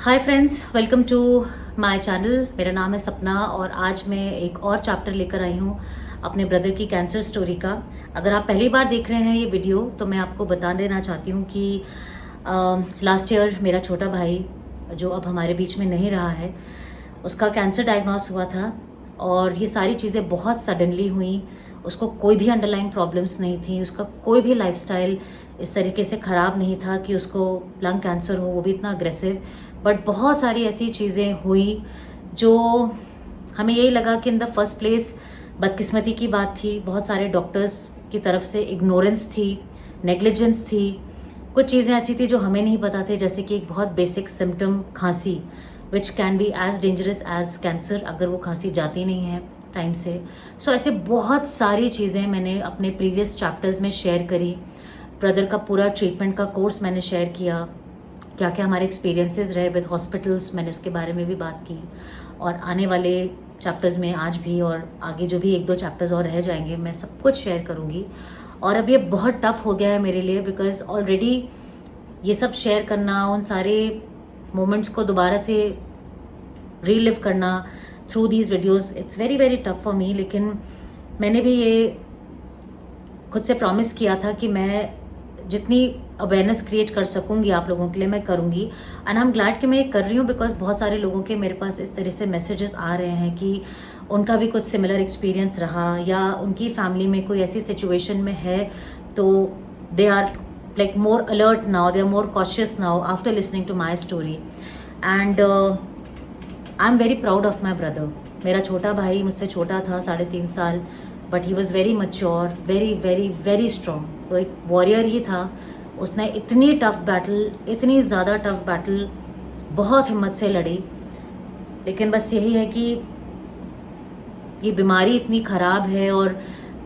Hi friends, welcome to my channel. मेरा नाम है सपना और आज मैं एक और चैप्टर लेकर आई हूँ अपने ब्रदर की कैंसर स्टोरी का। अगर आप पहली बार देख रहे हैं ये वीडियो तो मैं आपको बता देना चाहती हूँ कि लास्ट ईयर मेरा छोटा भाई, जो अब हमारे बीच में नहीं रहा है, उसका कैंसर डायग्नोस हुआ था और ये सारी चीज़ें बहुत सडनली हुई। उसको कोई भी अंडरलाइंग प्रॉब्लम्स नहीं थी, उसका कोई भी लाइफस्टाइल इस तरीके से ख़राब नहीं था कि उसको लंग कैंसर हो, वो भी इतना अग्रेसिव। बट बहुत सारी ऐसी चीज़ें हुई जो हमें यही लगा कि इन द फर्स्ट प्लेस बदकिस्मती की बात थी। बहुत सारे डॉक्टर्स की तरफ से इग्नोरेंस थी, नेग्लिजेंस थी। कुछ चीज़ें ऐसी थी जो हमें नहीं पता थे, जैसे कि एक बहुत बेसिक सिम्टम खांसी, which can be as dangerous as cancer अगर वो खांसी जाती नहीं है टाइम से। सो ऐसे बहुत सारी चीज़ें मैंने अपने प्रीवियस चैप्टर्स में शेयर करी। ब्रदर का पूरा ट्रीटमेंट का कोर्स मैंने शेयर किया, क्या क्या हमारे एक्सपीरियंसेस रहे विद हॉस्पिटल्स, मैंने उसके बारे में भी बात की। और आने वाले चैप्टर्स में आज भी और आगे जो भी एक दो चैप्टर्स और रह जाएंगे, मैं सब कुछ शेयर करूँगी। और अब ये बहुत टफ हो गया है मेरे लिए, बिकॉज ऑलरेडी ये सब शेयर करना, उन सारे मोमेंट्स को दोबारा से रीलिव करना through these videos, it's very very tough for me. लेकिन मैंने भी ये खुद से प्रॉमिस किया था कि मैं जितनी अवेयरनेस क्रिएट कर सकूंगी आप लोगों के लिए मैं करूंगी। एंड आई एम ग्लैड कि मैं ये कर रही हूँ, बिकॉज बहुत सारे लोगों के मेरे पास इस तरह से मैसेजेस आ रहे हैं कि उनका भी कुछ सिमिलर एक्सपीरियंस रहा या उनकी फैमिली में कोई ऐसी सिचुएशन में है, तो they are like more alert now, they are more cautious now after listening to my story. And I am very proud of my brother. मेरा छोटा भाई मुझसे छोटा था 3.5 साल, but he was very mature, very very very strong. वो एक warrior ही था। उसने इतनी टफ बैटल, इतनी ज़्यादा टफ बैटल बहुत हिम्मत से लड़ी। लेकिन बस यही है कि ये बीमारी इतनी ख़राब है और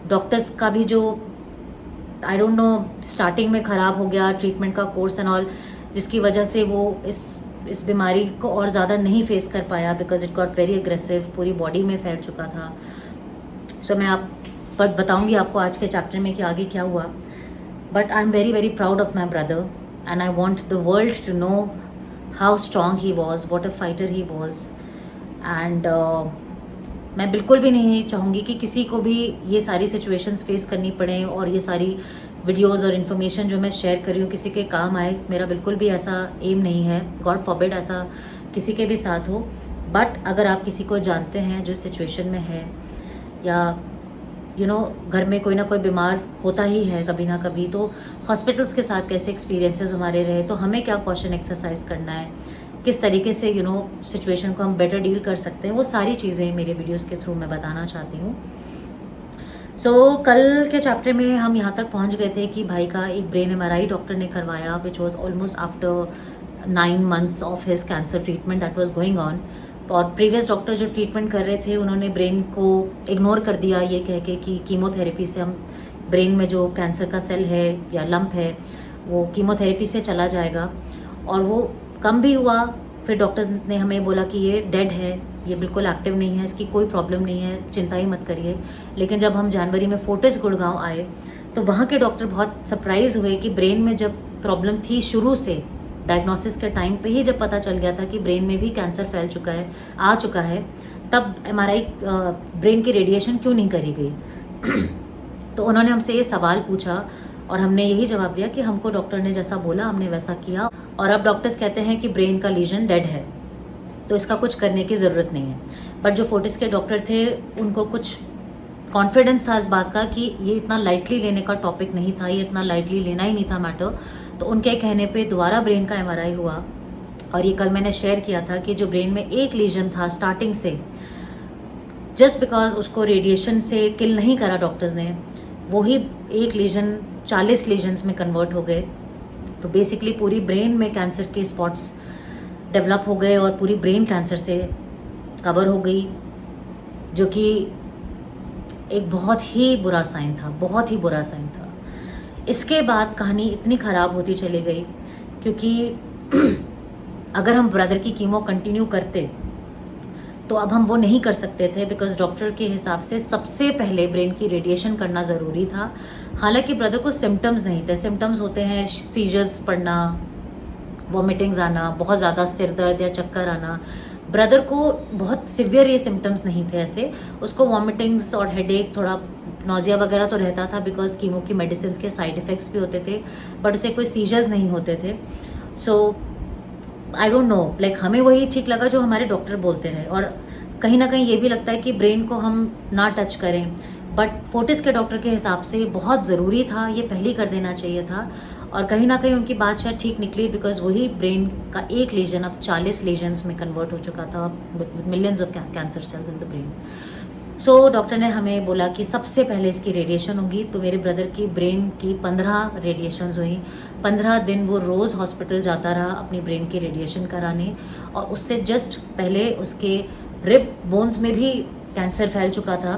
डॉक्टर्स का भी जो आई डोंट नो स्टार्टिंग में ख़राब हो गया ट्रीटमेंट का कोर्स एंड ऑल, जिसकी वजह से वो इस बीमारी को और ज़्यादा नहीं फेस कर पाया, because it got very aggressive, पूरी बॉडी में फैल चुका था। सो मैं आप पर बताऊंगी आपको आज के चैप्टर में कि आगे क्या हुआ। But I am very very proud of my brother and I want the world to know how strong he was, what a fighter he was. And मैं बिल्कुल भी नहीं चाहूँगी कि किसी को भी ये सारी सिचुएशंस फेस करनी पड़े और ये सारी वीडियोस और इन्फॉर्मेशन जो मैं शेयर कर रही हूँ किसी के काम आए। मेरा बिल्कुल भी ऐसा एम नहीं है, गॉड फॉरबिड ऐसा किसी के भी साथ हो। बट अगर आप किसी को जानते हैं जो सिचुएशन में है, या घर में कोई ना कोई बीमार होता ही है कभी ना कभी, तो हॉस्पिटल्स के साथ कैसे एक्सपीरियंसेस हमारे रहे, तो हमें क्या कॉशन एक्सरसाइज करना है, किस तरीके से सिचुएशन को हम बेटर डील कर सकते हैं, वो सारी चीज़ें मेरे वीडियोस के थ्रू मैं बताना चाहती हूँ। सो कल के चैप्टर में हम यहाँ तक पहुँच गए थे कि भाई का एक ब्रेन MRI डॉक्टर ने करवाया, which was almost after 9 months of his cancer treatment that was going on. और प्रीवियस डॉक्टर जो ट्रीटमेंट कर रहे थे उन्होंने ब्रेन को इग्नोर कर दिया, ये कह के कि कीमोथेरेपी से हम ब्रेन में जो कैंसर का सेल है या लंप है वो कीमोथेरेपी से चला जाएगा। और वो कम भी हुआ। फिर डॉक्टर्स ने हमें बोला कि ये डेड है, ये बिल्कुल एक्टिव नहीं है, इसकी कोई प्रॉब्लम नहीं है, चिंता ही मत करिए। लेकिन जब हम जनवरी में फोर्टिस गुड़गांव आए तो वहाँ के डॉक्टर बहुत सरप्राइज हुए कि ब्रेन में जब प्रॉब्लम थी शुरू से, डायग्नोसिस के टाइम पे ही जब पता चल गया था कि ब्रेन में भी कैंसर फैल चुका है, आ चुका है, तब MRI ब्रेन की रेडिएशन क्यों नहीं करी गई। तो उन्होंने हमसे ये सवाल पूछा और हमने यही जवाब दिया कि हमको डॉक्टर ने जैसा बोला हमने वैसा किया। और अब डॉक्टर्स कहते हैं कि ब्रेन का लीजन डेड है, तो इसका कुछ करने की ज़रूरत नहीं है। बट जो फोर्टिस के डॉक्टर थे उनको कुछ कॉन्फिडेंस था इस बात का कि ये इतना लाइटली लेने का टॉपिक नहीं था, ये इतना लाइटली लेना ही नहीं था मैटर। तो उनके कहने पे दोबारा ब्रेन का MRI हुआ और ये कल मैंने शेयर किया था कि जो ब्रेन में एक लीजन था स्टार्टिंग से, जस्ट बिकॉज उसको रेडिएशन से किल नहीं करा डॉक्टर्स ने, वही एक लीजन 40 लीजन्स में कन्वर्ट हो गए। तो बेसिकली पूरी ब्रेन में कैंसर के स्पॉट्स डेवलप हो गए और पूरी ब्रेन कैंसर से कवर हो गई, जो कि एक बहुत ही बुरा साइन था, बहुत ही बुरा साइन था। इसके बाद कहानी इतनी ख़राब होती चली गई क्योंकि अगर हम ब्रदर की कीमो कंटिन्यू करते तो अब हम वो नहीं कर सकते थे, बिकॉज डॉक्टर के हिसाब से सबसे पहले ब्रेन की रेडिएशन करना ज़रूरी था। हालांकि ब्रदर को सिम्टम्स नहीं थे। सिम्टम्स होते हैं सीजर्स पड़ना, वॉमिटिंग्स आना, बहुत ज़्यादा सिर दर्द या चक्कर आना। ब्रदर को बहुत सिवियर ये सिम्टम्स नहीं थे ऐसे, उसको वॉमिटिंग्स और हेडेक, थोड़ा नोजिया वगैरह तो रहता था बिकॉज कीमो की मेडिसिन के साइड इफ़ेक्ट्स भी होते थे, बट उसे कोई सीजर्स नहीं होते थे। सो आई डोंट नो, लाइक हमें वही ठीक लगा जो हमारे डॉक्टर बोलते रहे, और कहीं ना कहीं ये भी लगता है कि ब्रेन को हम ना टच करें, बट फोर्टिस के डॉक्टर के हिसाब से बहुत ज़रूरी था, ये पहले कर देना चाहिए था। और कहीं ना कहीं उनकी बात शायद ठीक निकली, बिकॉज वही ब्रेन का एक लीजन अब 40 लीजन्स में कन्वर्ट हो चुका था with millions of cancer cells in the brain. So doctor ने हमें बोला कि सबसे पहले इसकी रेडिएशन होगी। तो मेरे ब्रदर की ब्रेन की 15 रेडिएशंस हुई। 15 दिन वो रोज़ हॉस्पिटल जाता रहा अपनी ब्रेन की रेडिएशन कराने, और उससे जस्ट पहले उसके रिब बोन्स में भी कैंसर फैल चुका था।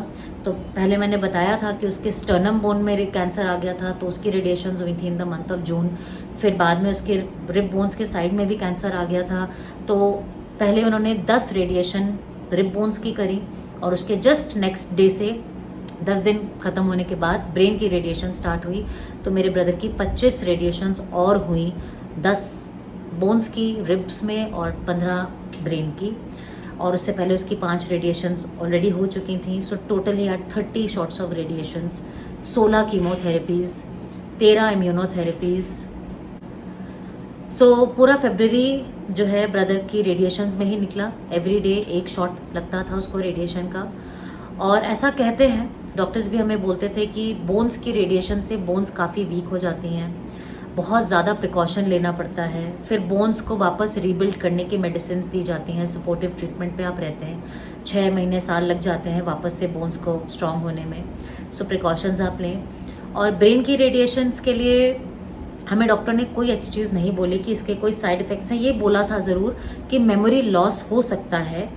तो पहले मैंने बताया था कि उसके स्टर्नम बोन में कैंसर आ गया था, तो उसकी रेडिएशंस हुई थी in the month of June. फिर बाद में उसके रिब बोन्स के साइड में भी कैंसर आ गया था। तो पहले उन्होंने 10 रेडिएशन रिब बोन्स की करी, और उसके जस्ट नेक्स्ट डे से 10 दिन ख़त्म होने के बाद ब्रेन की रेडिएशन स्टार्ट हुई। तो मेरे ब्रदर की 25 रेडिएशंस और हुई, 10 बोन्स की रिब्स में और 15 ब्रेन की। और उससे पहले उसकी 5 रेडिएशंस ऑलरेडी हो चुकी थी। So total he had 30 shots of radiations, 16 कीमोथेरेपीज़, 13 इम्यूनोथेरेपीज़। सो पूरा फरवरी जो है ब्रदर की रेडिएशंस में ही निकला। एवरी डे एक शॉट लगता था उसको रेडिएशन का। और ऐसा कहते हैं, डॉक्टर्स भी हमें बोलते थे कि बोन्स की रेडिएशन से बोन्स काफ़ी वीक हो जाती हैं, बहुत ज़्यादा प्रिकॉशन लेना पड़ता है। फिर बोन्स को वापस रीबिल्ड करने की मेडिसिन दी जाती हैं, सपोर्टिव ट्रीटमेंट पे आप रहते हैं, 6 महीने साल लग जाते हैं वापस से बोन्स को स्ट्रॉन्ग होने में। सो प्रिकॉशंस आप लें। और ब्रेन की रेडिएशंस के लिए हमें डॉक्टर ने कोई ऐसी चीज़ नहीं बोली कि इसके कोई साइड इफ़ेक्ट्स हैं। ये बोला था ज़रूर कि मेमोरी लॉस हो सकता है,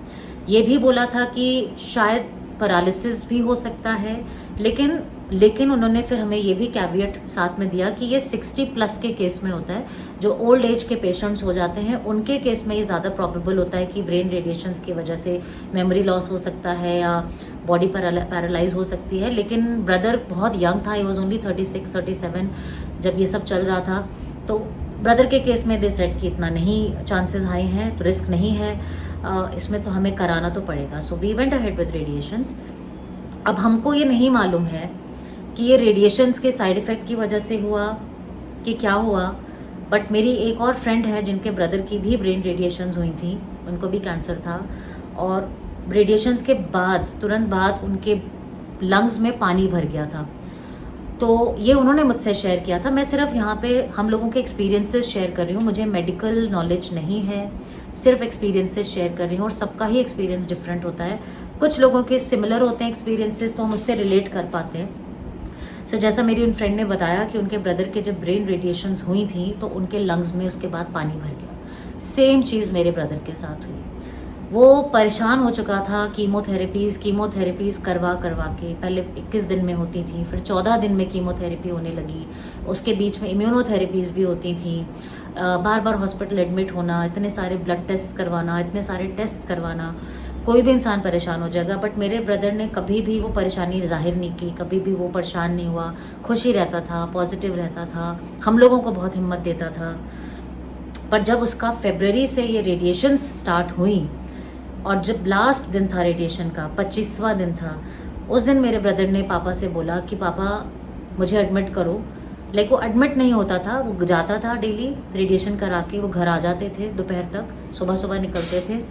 ये भी बोला था कि शायद पैरालिसिस भी हो सकता है, लेकिन उन्होंने फिर हमें ये भी कैवियट साथ में दिया कि ये 60 प्लस के केस में होता है। जो ओल्ड एज के पेशेंट्स हो जाते हैं उनके केस में ये ज़्यादा प्रॉबेबल होता है कि ब्रेन रेडिएशंस की वजह से मेमोरी लॉस हो सकता है या बॉडी पैरालाइज हो सकती है। लेकिन ब्रदर बहुत यंग था, ही वॉज ओनली 36-37 जब ये सब चल रहा था। तो ब्रदर के केस में दे सेट कि इतना नहीं चांसेस हाई हैं, तो रिस्क नहीं है इसमें, तो हमें कराना तो पड़ेगा। So we went ahead with radiations. अब हमको ये नहीं मालूम है कि ये रेडिएशंस के साइड इफ़ेक्ट की वजह से हुआ कि क्या हुआ, बट मेरी एक और फ्रेंड है जिनके ब्रदर की भी ब्रेन रेडिएशंस हुई थी, उनको भी कैंसर था, और रेडिएशंस के बाद तुरंत बाद उनके लंग्स में पानी भर गया था। तो ये उन्होंने मुझसे शेयर किया था। मैं सिर्फ यहाँ पे हम लोगों के एक्सपीरियंसेस शेयर कर रही हूँ, मुझे मेडिकल नॉलेज नहीं है, सिर्फ एक्सपीरियंसेस शेयर कर रही हूँ, और सबका ही एक्सपीरियंस डिफरेंट होता है। कुछ लोगों के सिमिलर होते हैं एक्सपीरियंसेस, तो हम उससे रिलेट कर पाते हैं। सो जैसा मेरी उन फ्रेंड ने बताया कि उनके ब्रदर के जब ब्रेन रेडिएशंस हुई थी तो उनके लंग्स में उसके बाद पानी भर गया। सेम चीज़ मेरे ब्रदर के साथ हुई। वो परेशान हो चुका था, कीमोथेरेपीज़ करवा के। पहले 21 दिन में होती थी, फिर 14 दिन में कीमोथेरेपी होने लगी, उसके बीच में इम्यूनोथेरेपीज़ भी होती थी, बार बार हॉस्पिटल एडमिट होना, इतने सारे ब्लड टेस्ट करवाना, इतने सारे टेस्ट करवाना। कोई भी इंसान परेशान हो जाएगा, बट मेरे ब्रदर ने कभी भी वो परेशानी जाहिर नहीं की, कभी भी वो परेशान नहीं हुआ, खुश ही रहता था, पॉजिटिव रहता था, हम लोगों को बहुत हिम्मत देता था। पर जब उसका फरवरी से ये रेडिएशंस स्टार्ट हुई, और जब लास्ट दिन था रेडिएशन का, 25वां दिन था, उस दिन मेरे ब्रदर ने पापा से बोला कि पापा मुझे एडमिट करो। लाइक वो एडमिट नहीं होता था, वो जाता था डेली रेडिएशन करा के, वो घर आ जाते थे दोपहर तक, सुबह निकलते थे,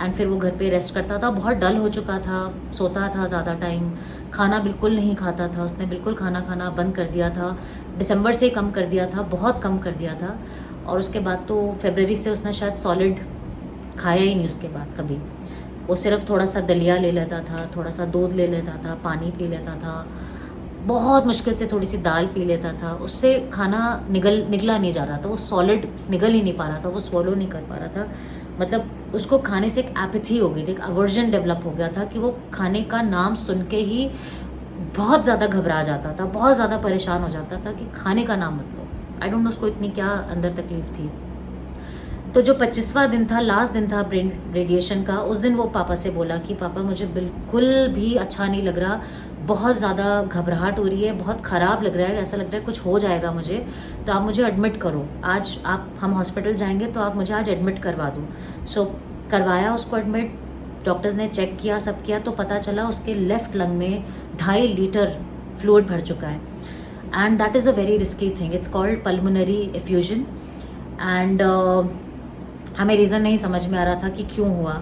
एंड फिर वो घर पे रेस्ट करता था। बहुत डल हो चुका था, सोता था ज़्यादा टाइम, खाना बिल्कुल नहीं खाता था, उसने बिल्कुल खाना खाना बंद कर दिया था, दिसंबर से ही कम कर दिया था, बहुत कम कर दिया था। और उसके बाद तो फरवरी से उसने शायद सॉलिड खाया ही नहीं उसके बाद कभी। वो सिर्फ थोड़ा सा दलिया ले लेता था, थोड़ा सा दूध ले लेता था, पानी पी लेता था, बहुत मुश्किल से थोड़ी सी दाल पी लेता था, उससे खाना निगला नहीं जा रहा था, वो सॉलिड निगल ही नहीं पा रहा था, वो स्वॉलो नहीं कर पा रहा था। मतलब उसको खाने से एक एपैथी हो गई थी, एक अवर्जन डेवलप हो गया था कि वो खाने का नाम सुन के ही बहुत ज़्यादा घबरा जाता था, बहुत ज़्यादा परेशान हो जाता था कि खाने का नाम मत लो। आई डोंट नो उसको इतनी क्या अंदर तकलीफ थी। तो जो 25वां दिन था, लास्ट दिन था ब्रेन रेडिएशन का, उस दिन वो पापा से बोला कि पापा मुझे बिल्कुल भी अच्छा नहीं लग रहा, बहुत ज़्यादा घबराहट हो रही है, बहुत ख़राब लग रहा है, ऐसा लग रहा है कुछ हो जाएगा मुझे, तो आप मुझे एडमिट करो आज, हम हॉस्पिटल जाएंगे तो आप मुझे आज एडमिट करवा दो। सो करवाया उसको एडमिट, डॉक्टर्स ने चेक किया, सब किया, तो पता चला उसके लेफ़्ट लंग में 2.5 लीटर फ्लूइड भर चुका है। And that is a very risky thing, it's called pulmonary effusion. And हमें रीज़न नहीं समझ में आ रहा था कि क्यों हुआ,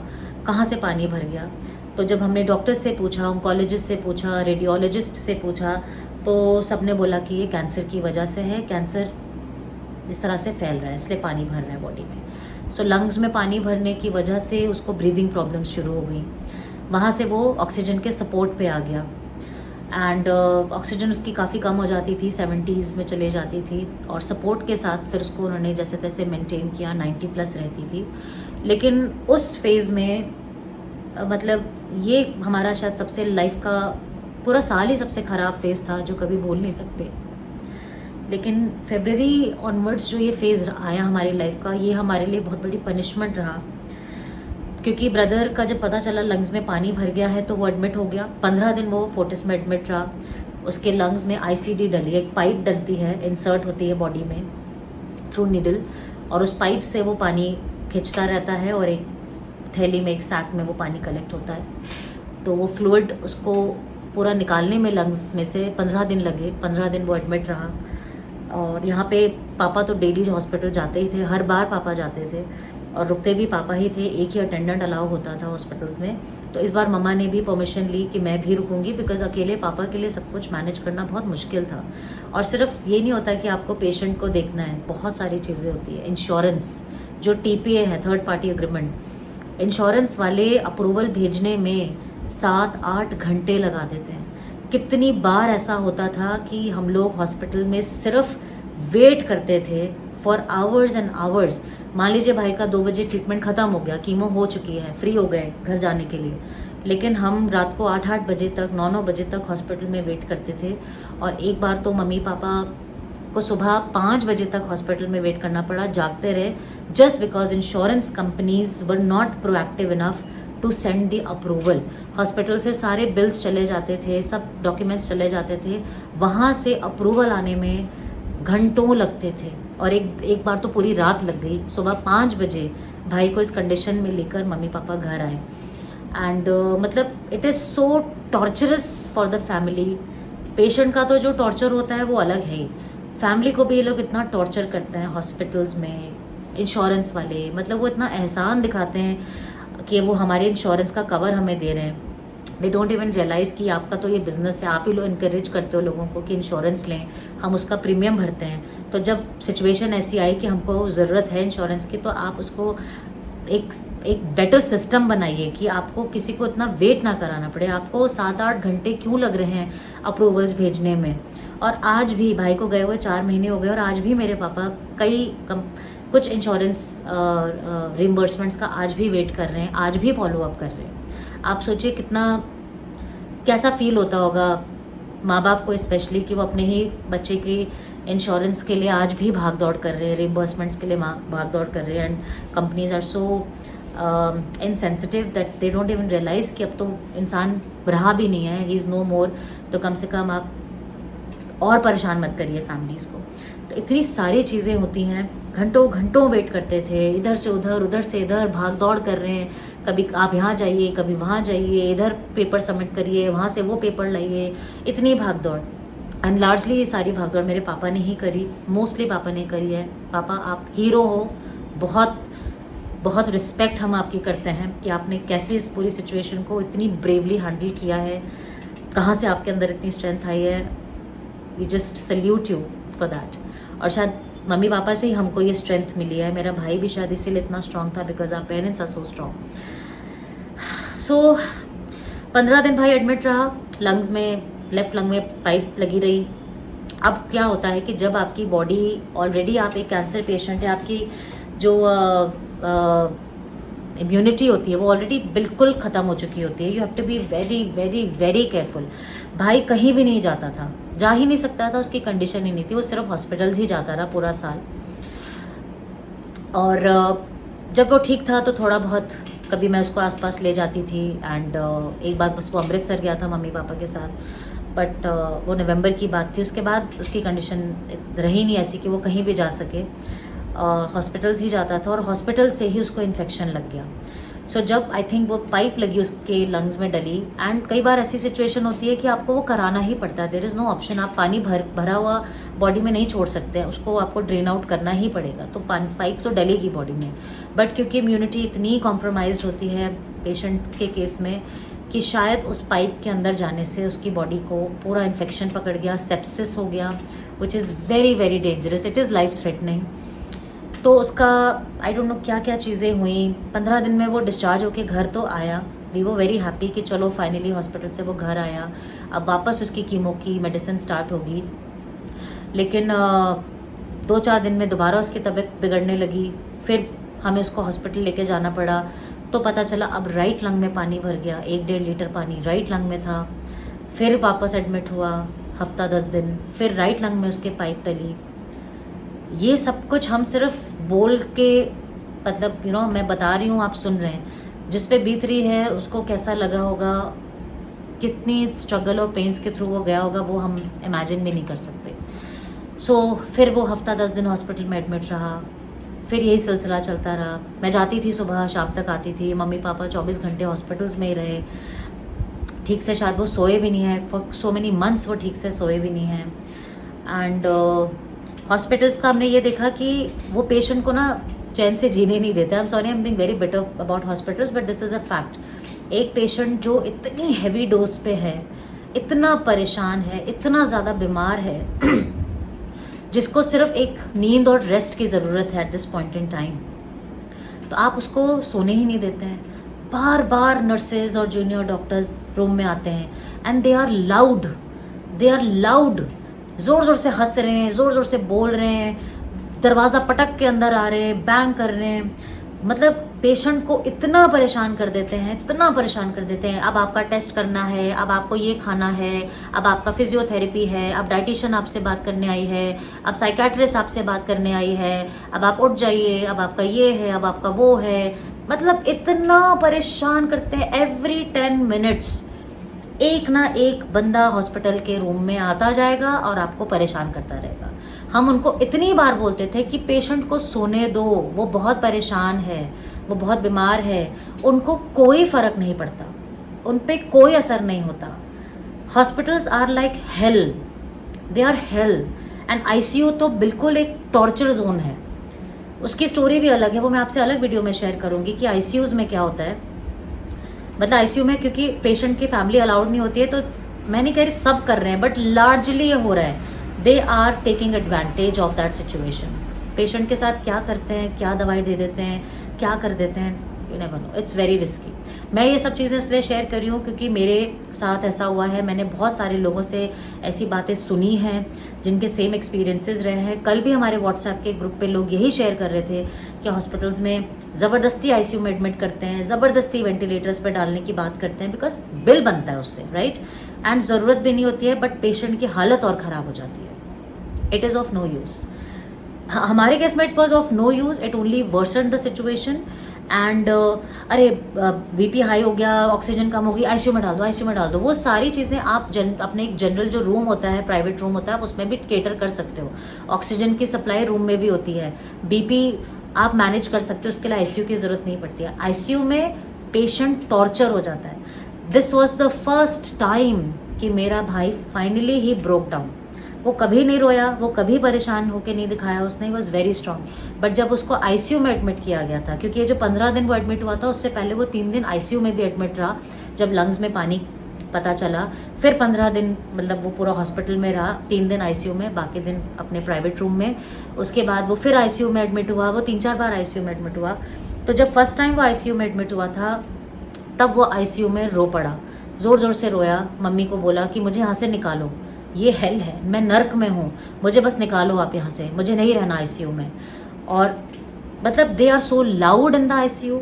कहाँ से पानी भर गया। तो जब हमने डॉक्टर से पूछा, ऑन्कोलॉजिस्ट से पूछा, रेडियोलॉजिस्ट से पूछा, तो सब ने बोला कि ये कैंसर की वजह से है, कैंसर इस तरह से फैल रहा है, इसलिए पानी भर रहा है बॉडी में। सो लंग्स में पानी भरने की वजह से उसको ब्रीदिंग प्रॉब्लम्स शुरू हो गई, वहाँ से वो ऑक्सीजन के सपोर्ट पे आ गया। एंड ऑक्सीजन उसकी काफ़ी कम हो जाती थी, 70s में चले जाती थी, और सपोर्ट के साथ फिर उसको उन्होंने जैसे तैसे मेंटेन किया, 90+ रहती थी। लेकिन उस फेज़ में मतलब ये हमारा शायद सबसे लाइफ का पूरा साल ही सबसे ख़राब फेज़ था, जो कभी भूल नहीं सकते। लेकिन फरवरी ऑनवर्ड्स जो ये फेज़ आया हमारी लाइफ का, ये हमारे लिए बहुत बड़ी पनिशमेंट रहा, क्योंकि ब्रदर का जब पता चला लंग्स में पानी भर गया है तो वो एडमिट हो गया। 15 दिन वो फोर्टिस में एडमिट रहा। उसके लंग्स में ICD डली है, एक पाइप डलती है, इंसर्ट होती है बॉडी में थ्रू नीडल, और उस पाइप से वो पानी खींचता रहता है और एक थैली में, एक सैक में वो पानी कलेक्ट होता है। तो वो फ्लूइड उसको पूरा निकालने में लंग्स में से 15 दिन लगे। 15 दिन वो एडमिट रहा। और यहाँ पे पापा तो डेली हॉस्पिटल जाते ही थे, हर बार पापा जाते थे और रुकते भी पापा ही थे, एक ही अटेंडेंट अलाउ होता था हॉस्पिटल्स में। तो इस बार मम्मा ने भी परमिशन ली कि मैं भी रुकूंगी, बिकॉज अकेले पापा के लिए सब कुछ मैनेज करना बहुत मुश्किल था। और सिर्फ ये नहीं होता कि आपको पेशेंट को देखना है, बहुत सारी चीज़ें होती है। इंश्योरेंस, जो TPA है, थर्ड पार्टी एग्रीमेंट, इंश्योरेंस वाले अप्रूवल भेजने में 7-8 घंटे लगा देते हैं। कितनी बार ऐसा होता था कि हम लोग हॉस्पिटल में सिर्फ वेट करते थे फॉर आवर्स एंड आवर्स। मान लीजिए भाई का 2 बजे ट्रीटमेंट ख़त्म हो गया, कीमो हो चुकी है, फ्री हो गए घर जाने के लिए, लेकिन हम रात को 8-8 बजे तक, 9-9 बजे तक हॉस्पिटल में वेट करते थे। और एक बार तो मम्मी पापा को सुबह 5 बजे तक हॉस्पिटल में वेट करना पड़ा, जागते रहे, just because insurance companies were not proactive enough to send the approval. Hospital से सारे बिल्स चले जाते थे, सब डॉक्यूमेंट्स चले जाते थे, वहाँ से अप्रूवल आने में घंटों लगते थे। और एक बार तो पूरी रात लग गई। सुबह 5 बजे भाई को इस कंडीशन में लेकर मम्मी पापा घर आए। एंड मतलब it is so torturers for the family. Patient का तो जो टॉर्चर होता है वो अलग है ही, फैमिली को भी ये लोग इतना टॉर्चर करते हैं हॉस्पिटल्स में, इंश्योरेंस वाले। मतलब वो इतना एहसान दिखाते हैं कि वो हमारे इंश्योरेंस का कवर हमें दे रहे हैं। दे डोंट इवन रियलाइज़ कि आपका तो ये बिज़नेस है, आप ही लोग इनकरेज करते हो लोगों को कि इंश्योरेंस लें, हम उसका प्रीमियम भरते हैं। तो जब सिचुएशन ऐसी आई कि हमको ज़रूरत है इंश्योरेंस की, तो आप उसको एक बेटर सिस्टम बनाइए कि आपको किसी को इतना वेट ना कराना पड़े। आपको 7-8 घंटे क्यों लग रहे हैं अप्रूवल्स भेजने में। और आज भी भाई को गए हुए 4 महीने हो गए, और आज भी मेरे पापा कुछ इंश्योरेंस रिम्बर्समेंट्स का आज भी वेट कर रहे हैं, आज भी फॉलो अप कर रहे हैं। आप सोचिए कैसा फील होता होगा माँ बाप को स्पेशली, कि वो अपने ही बच्चे की इंश्योरेंस के लिए आज भी भाग दौड़ कर रहे हैं, रिम्बर्समेंट्स के लिए भाग दौड़ कर रहे हैं। And companies are so insensitive that they don't even realise कि अब तो इंसान रहा भी नहीं है, ही इज़ नो मोर। तो कम से कम आप और परेशान मत करिए फैमिलीज़ को। तो इतनी सारी चीज़ें होती हैं, घंटों घंटों वेट करते थे, इधर से उधर, उधर से इधर भाग दौड़ कर रहे हैं। कभी आप यहाँ जाइए, कभी वहाँ जाइए, इधर पेपर सबमिट करिए, वहाँ से वो पेपर लाइए, इतनी भाग दौड़। एंड लार्जली ये सारी भाग दौड़ मेरे पापा ने ही करी, मोस्टली पापा ने करी है। पापा आप हीरो हो, बहुत बहुत रिस्पेक्ट हम आपकी करते हैं कि आपने कैसे इस पूरी सिचुएशन को इतनी ब्रेवली हैंडल किया है, कहाँ से आपके अंदर इतनी स्ट्रेंथ आई है। We just salute you for that. और शायद मम्मी पापा से ही हमको ये स्ट्रेंथ मिली है। मेरा भाई भी शायद इसीलिए इतना स्ट्रॉन्ग था, because our parents are so strong. So 15 दिन भाई एडमिट रहा, लंग्स में, लेफ्ट लंग में पाइप लगी रही। अब क्या होता है कि जब आपकी बॉडी ऑलरेडी, आप एक कैंसर पेशेंट है, आपकी जो इम्यूनिटी होती है वो ऑलरेडी बिल्कुल ख़त्म हो चुकी होती है। You have to be very very very careful. भाई कहीं भी नहीं जाता था, जा ही नहीं सकता था, उसकी कंडीशन ही नहीं थी, वो सिर्फ हॉस्पिटल्स ही जाता रहा पूरा साल। और जब वो ठीक था तो थोड़ा बहुत कभी मैं उसको आसपास ले जाती थी। एंड एक बार बस वो अमृतसर गया था मम्मी पापा के साथ, बट वो नवंबर की बात थी। उसके बाद उसकी कंडीशन रही नहीं ऐसी कि वो कहीं भी जा सके, हॉस्पिटल्स ही जाता था और हॉस्पिटल से ही उसको इन्फेक्शन लग गया। सो जब आई थिंक वो पाइप लगी उसके लंग्स में डली, एंड कई बार ऐसी सिचुएशन होती है कि आपको वो कराना ही पड़ता है, देयर इज़ नो ऑप्शन। आप पानी भरा हुआ बॉडी में नहीं छोड़ सकते हैं, उसको आपको ड्रेन आउट करना ही पड़ेगा, तो पाइप तो डलेगी बॉडी में। बट क्योंकि इम्यूनिटी इतनी कॉम्प्रोमाइज होती है पेशेंट के केस में कि शायद उस पाइप के अंदर जाने से उसकी बॉडी को पूरा इन्फेक्शन पकड़ गया, सेप्सिस हो गया, which is very very dangerous, it is life threatening. तो उसका आई डोंट नो क्या क्या चीज़ें हुई। 15 दिन में वो डिस्चार्ज होके घर तो आया। वी वो वेरी हैप्पी कि चलो फाइनली हॉस्पिटल से वो घर आया, अब वापस उसकी कीमो की मेडिसिन स्टार्ट होगी। लेकिन 2-4 दिन में दोबारा उसकी तबीयत बिगड़ने लगी, फिर हमें उसको हॉस्पिटल लेके जाना पड़ा। तो पता चला अब राइट लंग में पानी भर गया, 1-1.5 लीटर पानी राइट लंग में था। फिर वापस एडमिट हुआ, हफ्ता 10 दिन, फिर राइट लंग में उसके पाइप डली। ये सब कुछ हम सिर्फ बोल के, मतलब मैं बता रही हूँ, आप सुन रहे हैं। जिस पे बीत रही है उसको कैसा लगा होगा, कितनी स्ट्रगल और पेंस के थ्रू वो गया होगा, वो हम इमेजिन भी नहीं कर सकते। सो फिर वो हफ्ता 10 दिन हॉस्पिटल में एडमिट रहा, फिर यही सिलसिला चलता रहा। मैं जाती थी सुबह, शाम तक आती थी, मम्मी पापा 24 घंटे हॉस्पिटल्स में ही रहे। ठीक से शायद वो सोए भी नहीं है, फॉर सो मेनी मंथ्स वो ठीक से सोए भी नहीं हैं। एंड हॉस्पिटल्स का हमने ये देखा कि वो पेशेंट को ना चैन से जीने नहीं देते। I am sorry, I am being very bitter about hospitals, but this is a fact. एक पेशेंट जो इतनी हैवी डोज पे है, इतना परेशान है, इतना ज़्यादा बीमार है जिसको सिर्फ एक नींद और रेस्ट की ज़रूरत है at this point in time, तो आप उसको सोने ही नहीं देते हैं। बार बार नर्सेज और जूनियर डॉक्टर्स रूम में आते हैं एंड दे आर लाउड, ज़ोर ज़ोर से हंस रहे हैं, ज़ोर ज़ोर से बोल रहे हैं, दरवाज़ा पटक के अंदर आ रहे हैं, बैंग कर रहे हैं। मतलब पेशेंट को इतना परेशान कर देते हैं, इतना परेशान कर देते हैं। अब आपका टेस्ट करना है, अब आपको ये खाना है, अब आपका फिजियोथेरेपी है, अब डाइटिशियन आपसे बात करने आई है, अब साइकेट्रिस्ट आपसे बात करने आई है, अब आप उठ जाइए, अब आपका ये है, अब आपका वो है। मतलब इतना परेशान करते हैं। एवरी 10 मिनट्स एक ना एक बंदा हॉस्पिटल के रूम में आता जाएगा और आपको परेशान करता रहेगा। हम उनको इतनी बार बोलते थे कि पेशेंट को सोने दो, वो बहुत परेशान है, वो बहुत बीमार है, उनको कोई फ़र्क नहीं पड़ता, उन पे कोई असर नहीं होता। Hospitals are like hell, they are hell. And ICU तो बिल्कुल एक टॉर्चर जोन है। उसकी स्टोरी भी अलग है, वो मैं आपसे अलग वीडियो में शेयर करूँगी कि आईसीयूज़ में क्या होता है। मतलब आईसीयू में क्योंकि पेशेंट की फैमिली अलाउड नहीं होती है, तो मैं नहीं कह रही सब कर रहे हैं, बट लार्जली ये हो रहा है। They are taking advantage of that situation. Patient के साथ क्या करते हैं, क्या दवाई दे देते हैं, क्या कर देते हैं, you never know, it's very risky. मैं ये सब चीज़ें इसलिए शेयर कर रही हूँ क्योंकि मेरे साथ ऐसा हुआ है। मैंने बहुत सारे लोगों से ऐसी बातें सुनी हैं जिनके सेम एक्सपीरियंसेस रहे हैं। कल भी हमारे व्हाट्सएप के ग्रुप पे लोग यही शेयर कर रहे थे कि हॉस्पिटल्स में ज़बरदस्ती आईसीयू में एडमिट करते हैं, ज़बरदस्ती वेंटिलेटर्स पे डालने की बात करते हैं, बिकॉज बिल बनता है उससे, राइट। एंड ज़रूरत भी नहीं होती है, बट पेशेंट की हालत और ख़राब हो जाती है। It is of no use. हमारे केस में it was of no use, it only worsens the situation. And अरे बीपी हाई हो गया, ऑक्सीजन कम हो गई, आईसीयू में डाल दो, आईसीयू में डाल दो। वो सारी चीज़ें आप अपने एक जनरल जो रूम होता है, प्राइवेट रूम होता है, आप उसमें भी केटर कर सकते हो। ऑक्सीजन की सप्लाई रूम में भी होती है, बीपी आप मैनेज कर सकते हो, उसके लिए आईसीयू की ज़रूरत नहीं पड़ती है। आईसीयू में पेशेंट टॉर्चर हो जाता है। This was the first time कि मेरा भाई फाइनली ही ब्रोक डाउन। वो कभी नहीं रोया, वो कभी परेशान होकर नहीं दिखाया उसने, वॉज वेरी स्ट्रांग। बट जब उसको आईसीयू में एडमिट किया गया था, क्योंकि ये जो 15 दिन वो एडमिट हुआ था, उससे पहले वो 3 दिन आईसीयू में भी एडमिट रहा जब लंग्स में पानी पता चला। फिर 15 दिन मतलब वो पूरा हॉस्पिटल में रहा, 3 दिन आईसीयू में, बाकी दिन अपने प्राइवेट रूम में। उसके बाद वो फिर आईसीयू में एडमिट हुआ, वो 3-4 बार आईसीयू में एडमिट हुआ। तो जब फर्स्ट टाइम वो आईसीयू में एडमिट हुआ था, तब वो आईसीयू में रो पड़ा, ज़ोर ज़ोर से रोया। मम्मी को बोला कि मुझे यहाँ से निकालो, ये हेल है, मैं नर्क में हूँ, मुझे बस निकालो आप यहाँ से, मुझे नहीं रहना आईसीयू में। और मतलब they are so loud in the ICU,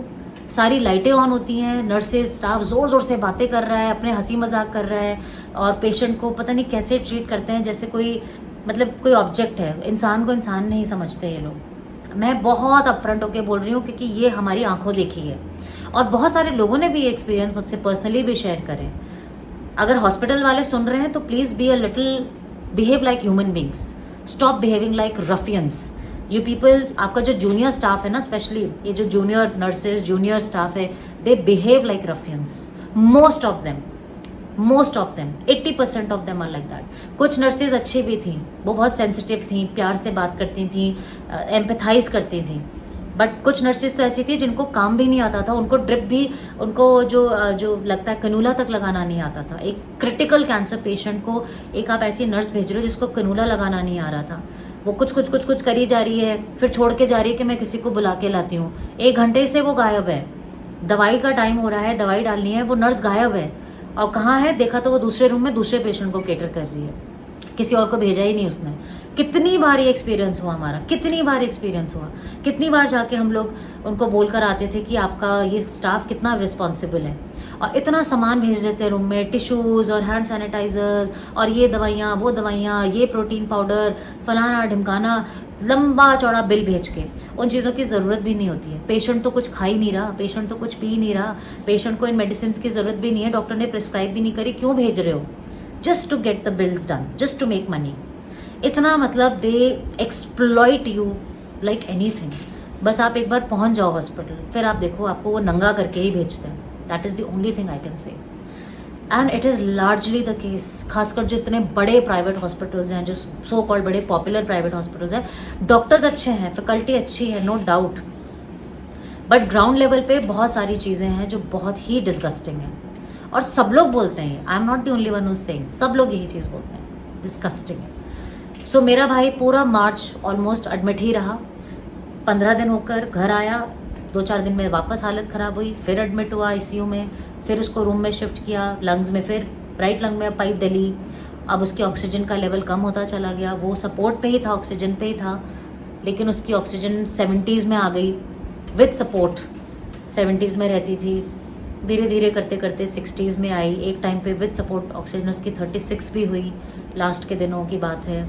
सारी लाइटें ऑन होती हैं, नर्सेज स्टाफ ज़ोर ज़ोर से बातें कर रहा है, अपने हंसी मजाक कर रहा है, और पेशेंट को पता नहीं कैसे ट्रीट करते हैं जैसे कोई मतलब कोई ऑब्जेक्ट है। इंसान को इंसान नहीं समझते ये लोग। मैं बहुत अपफ्रंट होकर बोल रही हूँ क्योंकि ये हमारी आंखों देखी है, और बहुत सारे लोगों ने भी ये एक्सपीरियंस मुझसे पर्सनली भी शेयर करें। अगर हॉस्पिटल वाले सुन रहे हैं तो please be a little, behave like human beings, stop behaving like ruffians. You people, आपका जो जूनियर स्टाफ है ना, स्पेशली ये जो जूनियर नर्सेज, जूनियर स्टाफ है, they behave like ruffians, most of them 80% of them are like that. कुछ nurses अच्छी भी थी, वो बहुत सेंसिटिव थी, प्यार से बात करती थी, एम्पैथाइज करती थी, बट कुछ नर्सेज तो ऐसी थी जिनको काम भी नहीं आता था, उनको ड्रिप भी, उनको जो लगता है कनूला तक लगाना नहीं आता था। एक क्रिटिकल कैंसर पेशेंट को एक आप ऐसी नर्स भेज रहे हो जिसको कनूला लगाना नहीं आ रहा था, वो कुछ करी जा रही है, फिर छोड़ के जा रही है कि मैं किसी को बुला के लाती हूँ। 1 घंटे से वो गायब है, दवाई का टाइम हो रहा है, दवाई डालनी है, वो नर्स गायब है। और कहाँ है, देखा तो वो दूसरे रूम में दूसरे पेशेंट को केटर कर रही है, किसी और को भेजा ही नहीं उसने। कितनी बार ये एक्सपीरियंस हुआ हमारा, कितनी बार एक्सपीरियंस हुआ, कितनी बार जाके हम लोग उनको बोल कर आते थे कि आपका ये स्टाफ कितना रिस्पॉन्सिबल है, और इतना सामान भेज देते हैं रूम में, टिश्यूज़ और हैंड सैनिटाइजर्स और ये दवाइयाँ, वो दवाइयाँ, ये प्रोटीन पाउडर, फलाना ढिमकाना, लंबा चौड़ा बिल भेज के। उन चीज़ों की ज़रूरत भी नहीं होती है। पेशेंट तो कुछ खा ही नहीं रहा, पेशेंट तो कुछ पी नहीं रहा, पेशेंट को इन मेडिसिन की ज़रूरत भी नहीं है, डॉक्टर ने प्रिस्क्राइब भी नहीं करी, क्यों भेज रहे हो? Just to get the bills done, just to make money. इतना मतलब they exploit you like anything. बस आप एक बार पहुंच जाओ हॉस्पिटल, फिर आप देखो आपको वो नंगा करके ही भेजते हैं। That is the only thing I can say, and it is largely the case. खासकर जो इतने बड़े प्राइवेट हॉस्पिटल्स हैं, जो सो कॉल्ड बड़े पॉपुलर प्राइवेट हॉस्पिटल्स हैं, डॉक्टर्स अच्छे हैं, फैकल्टी अच्छी है, no doubt, but ground level पे बहुत सारी चीज़ें हैं जो बहुत ही डिस्गस्टिंग हैं, और सब लोग बोलते हैं, I am not the only one who saying, सब लोग यही चीज़ बोलते हैं, डिस्गस्टिंग है। सो मेरा भाई पूरा मार्च ऑलमोस्ट एडमिट ही रहा, 15 दिन होकर घर आया, 2-4 दिन में वापस हालत ख़राब हुई, फिर एडमिट हुआ ICU में, फिर उसको रूम में शिफ्ट किया, लंग्स में फिर राइट लंग में पाइप डली, अब उसके ऑक्सीजन का लेवल कम होता चला गया, वो सपोर्ट पे ही था, ऑक्सीजन पे ही था, लेकिन उसकी ऑक्सीजन 70s में आ गई, विद सपोर्ट 70s में रहती थी, धीरे धीरे करते करते 60s में आई, एक टाइम पे विद सपोर्ट ऑक्सीजन उसकी 36 भी हुई, लास्ट के दिनों की बात है,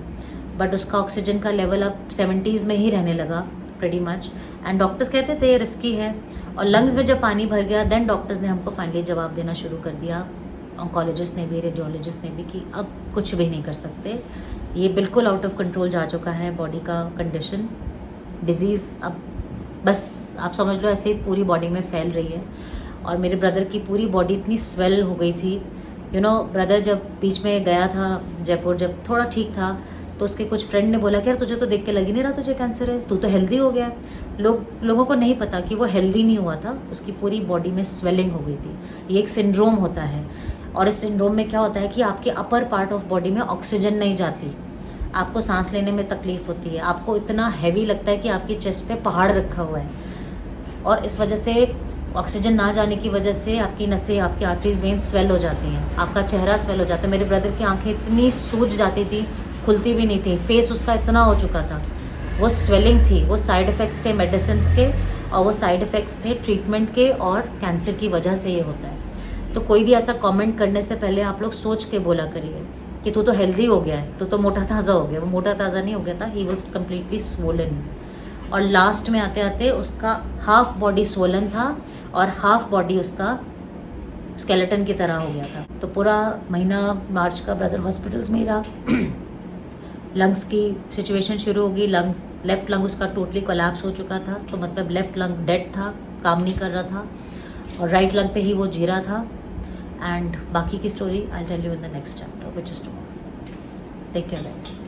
बट उसका ऑक्सीजन का लेवल अब 70s में ही रहने लगा प्रेटी मच, एंड डॉक्टर्स कहते थे ये रिस्की है, और लंग्स में जब पानी भर गया, देन डॉक्टर्स ने हमको फाइनली जवाब देना शुरू कर दिया, ऑन्कोलॉजिस्ट ने भी, रेडियोलॉजिस्ट ने भी, कि अब कुछ भी नहीं कर सकते, ये बिल्कुल आउट ऑफ कंट्रोल जा चुका है बॉडी का कंडीशन, डिजीज़ अब बस आप समझ लो ऐसे ही पूरी बॉडी में फैल रही है। और मेरे ब्रदर की पूरी बॉडी इतनी स्वेल हो गई थी, यू नो, ब्रदर जब बीच में गया था जयपुर, जब थोड़ा ठीक था, तो उसके कुछ फ्रेंड ने बोला कि यार तुझे तो देख के लग ही नहीं रहा तुझे कैंसर है, तू तो हेल्दी हो गया। लोगों को नहीं पता कि वो हेल्दी नहीं हुआ था, उसकी पूरी बॉडी में स्वेलिंग हो गई थी। ये एक सिंड्रोम होता है, और इस सिंड्रोम में क्या होता है कि आपके अपर पार्ट ऑफ बॉडी में ऑक्सीजन नहीं जाती, आपको सांस लेने में तकलीफ होती है, आपको इतना हैवी लगता है कि आपकी चेस्ट पे पहाड़ रखा हुआ है, और इस वजह से ऑक्सीजन ना जाने की वजह से आपकी नसें, आपकी आर्टरीज, वेन्स स्वेल हो जाती हैं, आपका चेहरा स्वेल हो जाता है। मेरे ब्रदर की आंखें इतनी सूज जाती थी, खुलती भी नहीं थी, फेस उसका इतना हो चुका था, वो स्वेलिंग थी, वो साइड इफ़ेक्ट्स थे मेडिसिन के, और वो साइड इफ़ेक्ट्स थे ट्रीटमेंट के, और कैंसर की वजह से ये होता है। तो कोई भी ऐसा कमेंट करने से पहले आप लोग सोच के बोला करिए कि तू तो हेल्दी हो गया है, तू तो मोटा ताज़ा हो गया। वो मोटा ताज़ा नहीं हो गया था, ही वॉज कम्प्लीटली स्वोलन, और लास्ट में आते आते उसका हाफ बॉडी स्वोलन था और हाफ बॉडी उसका स्केलेटन की तरह हो गया था। तो पूरा महीना मार्च का ब्रदर हॉस्पिटल्स में ही रहा। लंग्स की सिचुएशन शुरू होगी, लंग्स, लेफ्ट लंग उसका टोटली कोलैप्स हो चुका था, तो मतलब लेफ्ट लंग डेड था, काम नहीं कर रहा था, और राइट लंग पे ही वो जी रहा था। एंड बाकी की story I tell you in the next chapter which is tomorrow. Take care guys.